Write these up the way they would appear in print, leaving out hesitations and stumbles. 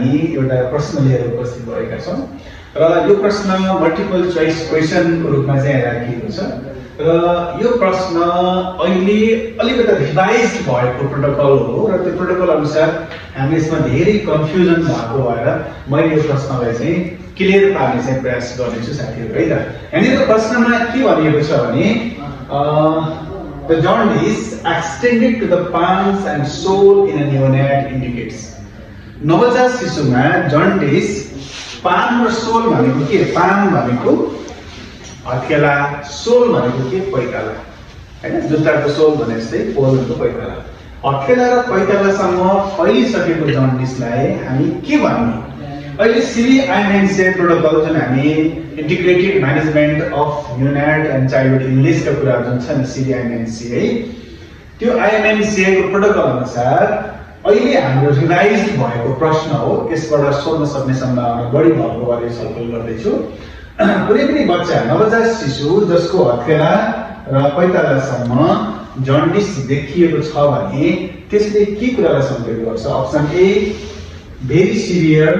हामी एउटा प्रश्न लिएर उपस्थित भएका छौँ र यो प्रश्न मल्टिपल चोइस क्वेसनको रूपमा चाहिँ राखिएको छ र यो प्रश्न अहिले अलिकति रिभाइज भएको प्रोटोकल हो र त्यो प्रोटोकल अनुसार हामी यसमा धेरै कन्फ्युजन भएको भएर मैले यो प्रश्नलाई चाहिँ क्लियर पार्ने चाहिँ प्रयास गर्नेछु साथीहरू है त। यहाँनिर प्रश्नमा के भनिएको छ भने the jaundice extended to the palms and sole in a neonate indicates नवजात शिशुमा जन्डिस पाम र सोल भनेको के पाम भनेको हत्केला सोल भनेको के पैताला हैन जुत्ताको सोल भने जस्तै पोलको पैताला हत्केला र पैतालासम्म फैलिसकेको जन्डिसलाई हामी के भन्ने अहिले CVIMNCI प्रोटोकल जुन हामी integrated management of neonate and childhood इलनेसका कुरा जुन छ नि CVIMNCI त्यो IMNCI को प्रोटोकल अनुसार अहिले हाम्रो रिभाइज भएको प्रश्न हो यसबाट सोध्न सक्ने सम्भावना बढी भएको बारे छलफल गर्दैछु। कुनै पनि बच्चा नवजात शिशु जसको हत्केला र पैतालासम्म जन्डिस देखिएको छ भने त्यसले के कुरालाई सङ्केत गर्छ? Option A very severe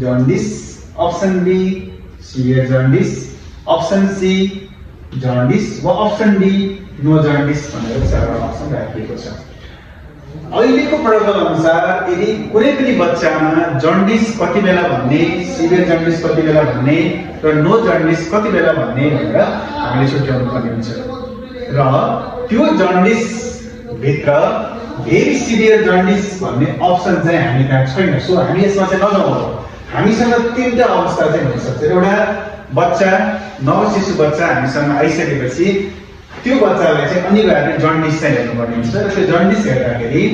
jaundice, option B severe jaundice, option C jaundice वा अप्सन डी नो जन्डिस भनेर चारवटा अप्सन राखिएको छ। अहिलेको प्रोटोकल अनुसार यदि कुनै पनि बच्चामा जन्डिस कति बेला भन्ने, सिभियर जन्डिस कति बेला भन्ने र नो जन्डिस कति बेला भन्ने भनेर हामीले छुट्याउनु पर्ने हुन्छ र त्यो जन्डिस भित्र भेरी सिभियर जन्डिस भन्ने अप्सन चाहिँ हामी कहाँ छैन। सो हामी यसमा चाहिँ नजाउँ। हामीसँग तीनटा अवस्था चाहिँ हुन सक्छ। एउटा बच्चा नवशिशु बच्चा हामीसँग आइसकेपछि त्यो बच्चालाई चाहिँ अनिवार्य जन्डिस चाहिँ हेर्नुपर्ने हुन्छ र त्यो जन्डिस हेर्दाखेरि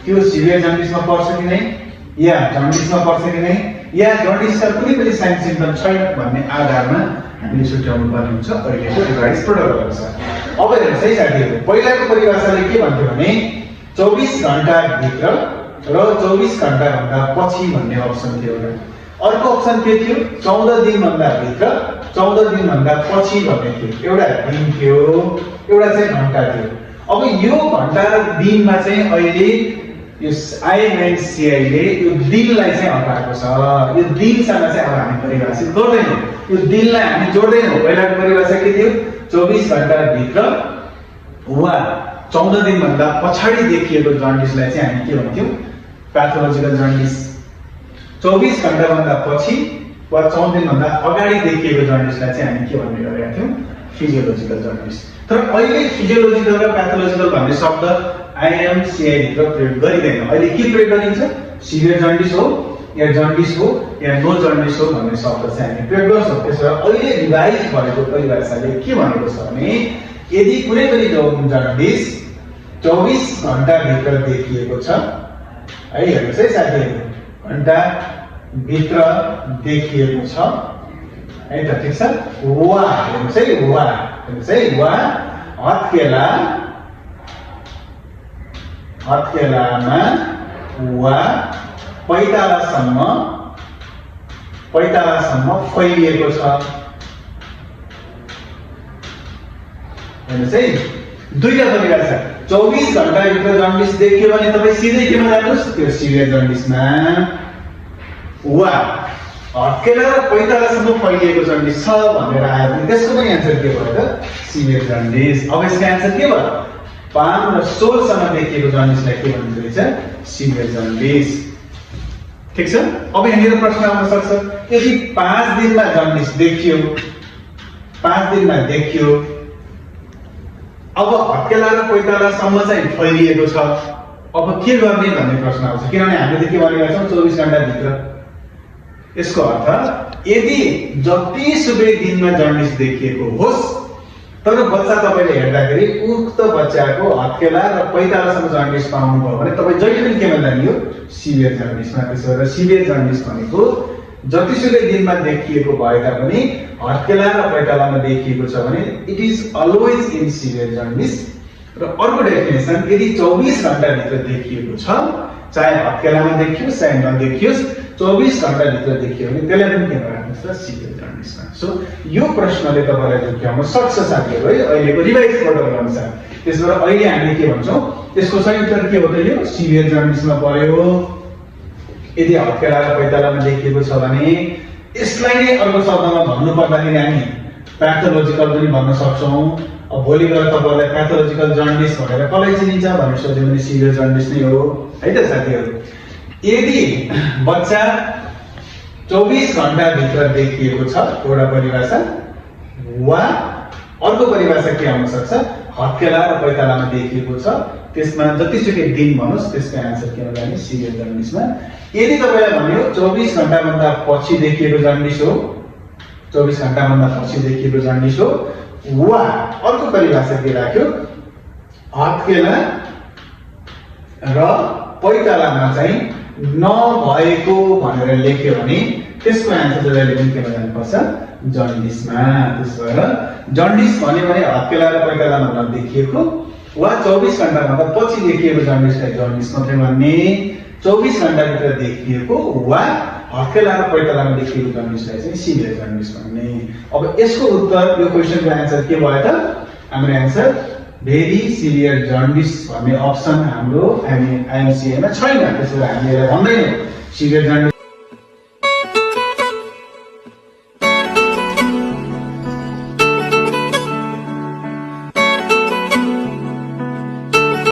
त्यो सिभियर जन्डिसमा पर्छ कि नै या जन्डिसमा पर्छ कि नै या जन्डिसका कुनै पनि साइन सिम्पटम छैन भन्ने आधारमा हामीले छुट्याउनु पर्ने हुन्छ अहिलेको रिभाइज प्रोटोकल अनुसार। अब हेर्नुहोस् है साथीहरू, पहिलाको परिभाषाले के भन्थ्यो भने 24 घण्टा भित्र र 24 घण्टा भन्दा पछि भन्ने अप्सन थियो एउटा। अर्को अप्सन के थियो? 14 दिन भन्दा भित्र 14 दिन भन्दा पछि भन्ने थियो। एउटा दिन थियो, एउटा चाहिँ घण्टा थियो। अब यो घण्टा दिनमा चाहिँ अहिले यो IMNCI ले यो दिनलाई चाहिँ हटाएको छ। यो दिनसँग चाहिँ अब हामी परिभाषित गर्दैनौँ, यो दिनलाई हामी जोड्दैनौँ। पहिलाको परिभाषा के थियो? 24 घण्टा भित्र वा 14 दिन भन्दा पछाडि देखिएको जन्डिसलाई चाहिँ हामी के भन्थ्यौँ? Pathological jaundice. 24 घण्टा भन्दा पछि वा 14 दिन भन्दा अगाडि देखिएको जन्डिसलाई चाहिँ हामी के भन्ने गरेका थियौँ? Physiological jaundice. तर अहिले फिजियोलोजिकल र प्याथोलोजिकल भन्ने शब्द IMCI भित्र प्रयोग गरिँदैन। अहिले के प्रयोग गरिन्छ? सिभियर जन्डिस हो या जन्डिस हो या नो जन्डिस हो भन्ने शब्द चाहिँ हामी प्रयोग गर्छौँ। त्यसबाट अहिले रिभाइज भएको परिभाषाले के भनेको छ भने यदि कुनै पनि जन्डिस 24 घण्टा भित्र देखिएको छ है, हेर्नुहोस् है साथीहरू, घण्टा भित्र देखिएको छ है त, ठिक छ। वा हेर्नुहोस् है, वा हेर्नुहोस् है, वा हत्केलामा वा पैतालासम्म फैलिएको छ। हेर्नुहोस् है, दुईटा परिभाषा। 24 घण्टा भित्र जन्डिस देखियो भने तपाईँ सिधै केमा जानुहोस्? त्यो सिभियर जन्डिसमा। वा हत्केला र पैतालासम्म फैलिएको जन्डिस छ भनेर आयो भने त्यसको पनि एन्सर के भयो त? Severe jaundice. अब यसको एन्सर के भयो? पाम र सोलसम्म देखिएको जन्डिसलाई के भनिन्छ रहेछ? Severe jaundice. ठिक छ। अब यहाँनिर प्रश्न आउन सक्छ, यदि 5 दिनमा जन्डिस देखियो, 5 दिनमा देखियो, अब हत्केला र पैतालासम्म चाहिँ फैलिएको छ, अब के गर्ने भन्ने प्रश्न आउँछ। किनभने हामीले के भनेका छौँ? 24 घण्टा भित्र। यसको अर्थ यदि जतिसुकै दिनमा जन्डिस देखिएको होस् तर बच्चा तपाईले हेर्दाखेरि उक्त बच्चाको हत्केला र पैतालासम्म जन्डिस पाउनु भयो भने तपाईँ जहिले पनि केमा जानियो? सिभियर जन्डिसमा। त्यसो भएर सिभियर जन्डिस भनेको जतिसुकै दिनमा देखिएको भए तापनि हत्केला र पैतालामा देखिएको छ भने it is always in severe jaundice. र अर्को डेफिनेसन, यदि 24 घण्टा भित्र देखिएको छ, चाहे हत्केलामा देखियोस् चाहे नदेखियोस्, 24 घण्टा भित्र देखियो भने त्यसलाई पनि के राख्नुहोस् त? सिभियर जन्डिसमा। सो यो प्रश्नले तपाईलाई झुक्क्याउन सक्छ साथीहरु है, अहिलेको रिभाइज प्रोटोकल अनुसार। त्यसबाट अहिले हामीले के भन्छौँ? यसको सही उत्तर के हो त? यो सिभियर जन्डिसमा पर्यो। यदि हत्केला र पैतालामा देखिएको छ भने यसलाई नै अर्को शब्दमा भन्नु पर्दाखेरि हामी प्याथोलोजिकल पनि भन्न सक्छौँ। अब भोलि गएर तपाईहरुलाई प्याथोलोजिकल जन्डिस भनेर कसलाई चिनिन्छ भनेर सोध्यो भने सिभियर जन्डिस नै हो है त साथीहरु। यदि बच्चा 24 घण्टा भित्र देखिएको छ एउटा परिभाषा, वा अर्को परिभाषा के आउन सक्छ हत्केला र पैतालामा देखिएको छ त्यसमा जतिसुकै दिन भनोस् त्यसको आन्सर के होला भने सिभियर जन्डिसमा। यदि तपाईलाई भन्यो 24 घण्टा भन्दा पछि देखिएको जन्डिस हो, 24 घण्टा भन्दा पछि देखिएको जन्डिस हो, वा अर्को परिभाषा के राख्यो हत्केला र पैतालामा चाहिँ नभएको भनेर लेख्यो भने त्यसको आन्सर जहिले पनि के जानुपर्छ जन्डिसमा। त्यसो भएर जन्डिस भन्यो भने हत्केला र पैतालामा नदेखिएको वा 24 घण्टा भन्दा पछि देखिएको जन्डिसलाई जन्डिस मात्रै भन्ने, 24 घण्टा भित्र देखिएको वा हत्केला र पैतालामा देखिएको जन्डिसलाई चाहिँ सिभियर जन्डिस भन्ने। अब यसको उत्तर यो क्वेशनको आन्सर के भयो त हाम्रो आन्सर भेरी सिभियर जन्डिस भन्ने अप्सन हाम्रो आइएमसीए मा छैन। त्यसैले हामीले यसलाई भन्दैनौँ सिभियर जन्डिस